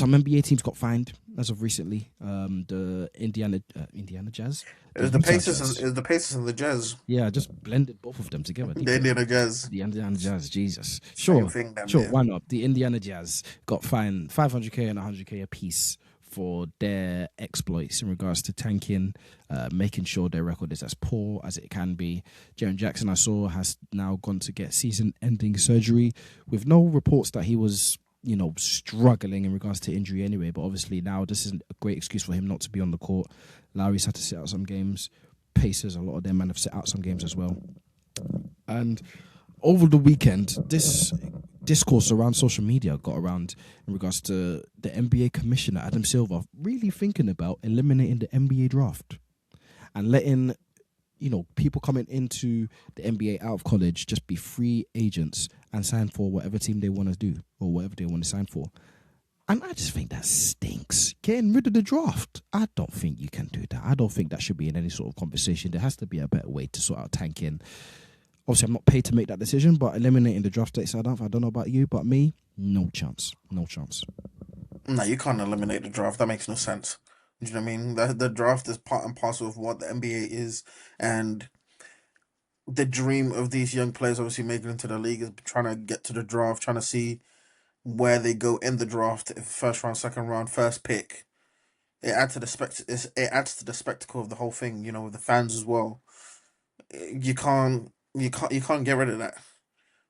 some NBA teams got fined as of recently. The Indiana Jazz, It the was the Utah Pacers and Jazz. it was the Pacers and the Jazz. Yeah, I just blended both of them together. The Indiana Jazz. The Indiana Jazz, Jesus. Same Sure, thing, damn sure, near. why not? The Indiana Jazz got fined 500K and 100K a piece for their exploits in regards to tanking, making sure their record is as poor as it can be. Jaren Jackson, I saw, has now gone to get season-ending surgery with no reports that he was, struggling in regards to injury anyway. But obviously now this isn't a great excuse for him not to be on the court. Lowry's had to sit out some games. Pacers, a lot of them have sit out some games as well. And over the weekend, this discourse around social media got around in regards to the NBA commissioner, Adam Silver, really thinking about eliminating the NBA draft and letting, people coming into the NBA out of college just be free agents and sign for whatever team they want to do or whatever they want to sign for. And I just think that stinks. Getting rid of the draft. I don't think you can do that. I don't think that should be in any sort of conversation. There has to be a better way to sort out tanking. Obviously, I'm not paid to make that decision, but eliminating the draft state, I don't know about you, but me, no chance. No chance. No, you can't eliminate the draft. That makes no sense. Do you know what I mean? The draft is part and parcel of what the NBA is, and the dream of these young players obviously making it into the league is trying to get to the draft, trying to see where they go in the draft, if first round, second round, first pick. It adds to the it adds to the spectacle of the whole thing, with the fans as well. You can't get rid of that.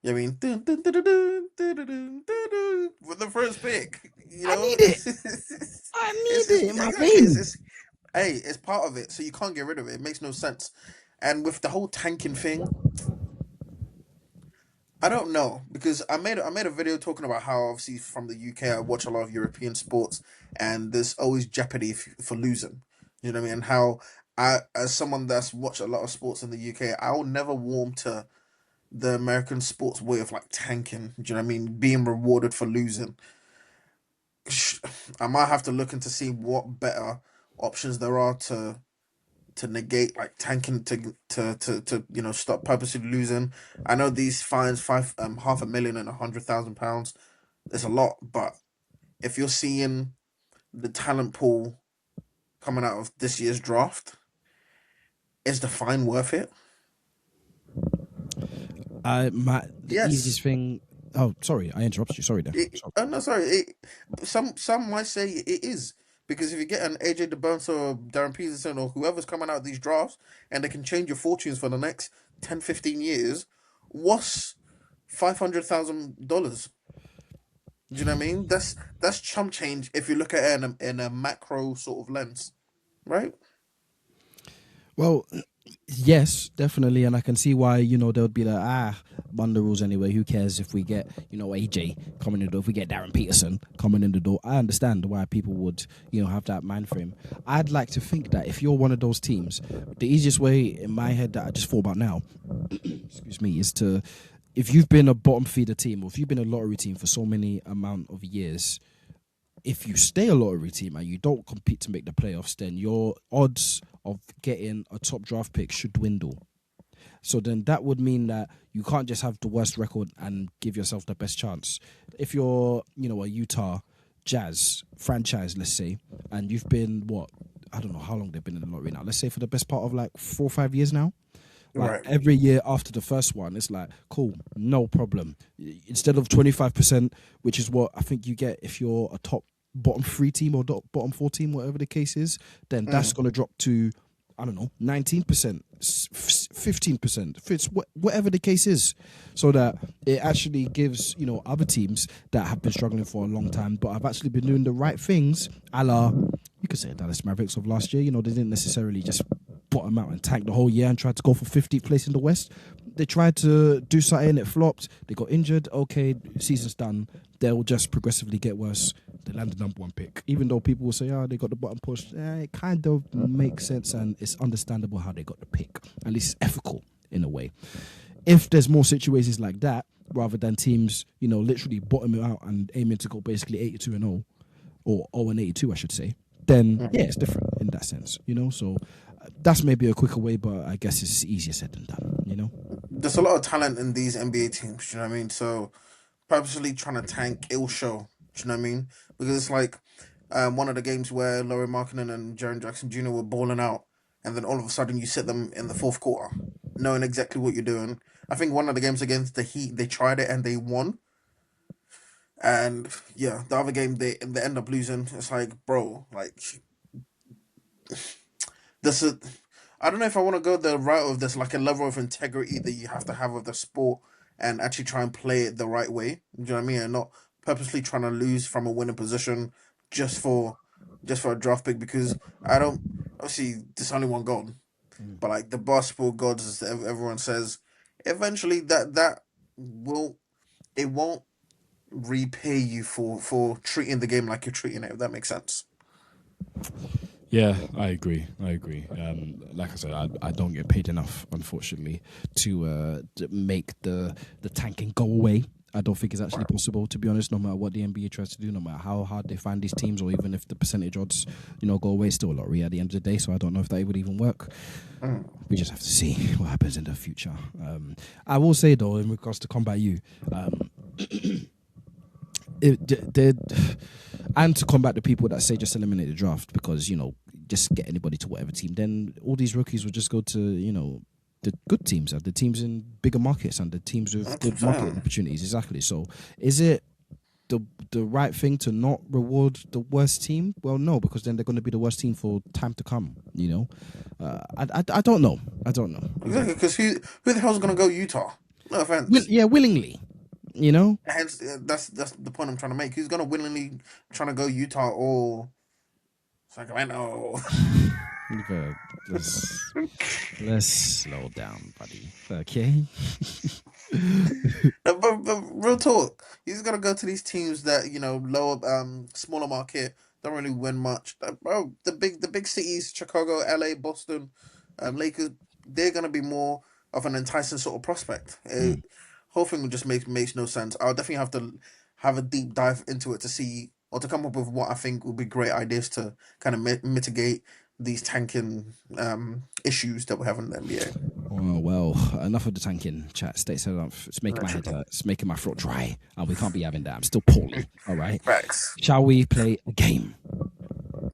You know what I mean? Dun, dun, dun, dun, dun, dun, dun, dun, dun, dun, with the first pick, I need it. I need it in my veins. Hey, it's part of it, so you can't get rid of it. It makes no sense. And with the whole tanking thing, I don't know because I made a video talking about how obviously from the UK I watch a lot of European sports and there's always jeopardy for losing. You know what I mean? And how I, as someone that's watched a lot of sports in the UK, I will never warm to the American sports way of like tanking. Do you know what I mean? Being rewarded for losing. I might have to look into see what better options there are to negate like tanking to stop purposely losing. I know these fines, five half a million and £100,000. It's a lot, but if you're seeing the talent pool coming out of this year's draft, is the fine worth it? The Yes. easiest thing. Oh, sorry, I interrupted you. Sorry there. Sorry. Oh no, sorry. Some might say it is because if you get an AJ DeBounce or Darren Peterson or whoever's coming out of these drafts and they can change your fortunes for the next 10, 15 years, what's $500,000? Do you know what I mean? That's chump change if you look at it in a macro sort of lens, right? Well, yes, definitely, and I can see why they would be like, bun the rules anyway. Who cares if we get AJ coming in the door? If we get Darren Peterson coming in the door, I understand why people would have that mind frame. I'd like to think that if you're one of those teams, the easiest way in my head that I just thought about now, excuse me, is to if you've been a bottom feeder team or if you've been a lottery team for so many amount of years. If you stay a lottery team and you don't compete to make the playoffs, then your odds of getting a top draft pick should dwindle. So then that would mean that you can't just have the worst record and give yourself the best chance. If you're, a Utah Jazz franchise, let's say, and you've been, I don't know how long they've been in the lottery now. Let's say for the best part of like 4 or 5 years now. Like Right. every year after the first one, it's like, cool, no problem. Instead of 25%, which is what I think you get if you're a top bottom 3 team or bottom 4 team, whatever the case is, then that's going to drop to, I don't know, 19%, 15%, whatever the case is. So that it actually gives, other teams that have been struggling for a long time, but have actually been doing the right things, a la, you could say Dallas Mavericks of last year. They didn't necessarily just bottom out and tank the whole year and tried to go for 50th place in the West. They tried to do something, it flopped. They got injured. Okay, season's done. They'll just progressively get worse. They land the number 1 pick. Even though people will say, they got the button pushed. It kind of makes sense and it's understandable how they got the pick. At least it's ethical in a way. If there's more situations like that, rather than teams, literally bottoming out and aiming to go basically 82-0, or 0-82, I should say, then yeah, it's different in that sense, So that's maybe a quicker way, but I guess it's easier said than done, There's a lot of talent in these NBA teams. You know what I mean? So purposely trying to tank, it'll show. Do you know what I mean? Because it's like one of the games where Laurie Markkinen and Jaren Jackson Jr. were balling out, and then all of a sudden you sit them in the fourth quarter, knowing exactly what you're doing. I think one of the games against the Heat, they tried it and they won. And yeah, the other game they end up losing. It's like, bro, like this is. I don't know if I want to go the route of this, like a level of integrity that you have to have with the sport, and actually try and play it the right way. Do you know what I mean? And not purposely trying to lose from a winning position just for a draft pick. Because I don't, obviously there's only one goal, Mm. but like the basketball gods, as everyone says, eventually that will it won't repay you for treating the game like you're treating it. If that makes sense. Yeah, I agree. Like I said, I don't get paid enough, unfortunately, to make the tanking go away. I don't think it's actually possible, to be honest. No matter what the NBA tries to do, no matter how hard they find these teams, or even if the percentage odds, go away, still a lottery at the end of the day. So I don't know if that would even work. We just have to see what happens in the future. I will say though, in regards to Combat U, and to combat the people that say just eliminate the draft because just get anybody to whatever team, then all these rookies will just go to the good teams, the teams in bigger markets and the teams with good market opportunities. Exactly. So is it the right thing to not reward the worst team? Well, no, because then they're going to be the worst team for time to come. I don't know. Exactly, because who the hell's gonna go Utah? No offense. Willingly. Hence, that's the point I'm trying to make. Who's gonna willingly trying to go Utah or Sacramento? Let's slow down, buddy. Okay. but real talk, he's gonna go to these teams that lower, smaller market, don't really win much. Bro, the big cities, Chicago, LA, Boston, Lakers, they're gonna be more of an enticing sort of prospect. Whole thing just makes no sense. I'll definitely have to have a deep dive into it to see or to come up with what I think would be great ideas to kind of mitigate these tanking issues that we have in the NBA. Well, enough of the tanking chat. Stateside, it's making my head hurt. It's making my throat dry. And we can't be having that. I'm still poorly. All right. Facts. Shall we play a game?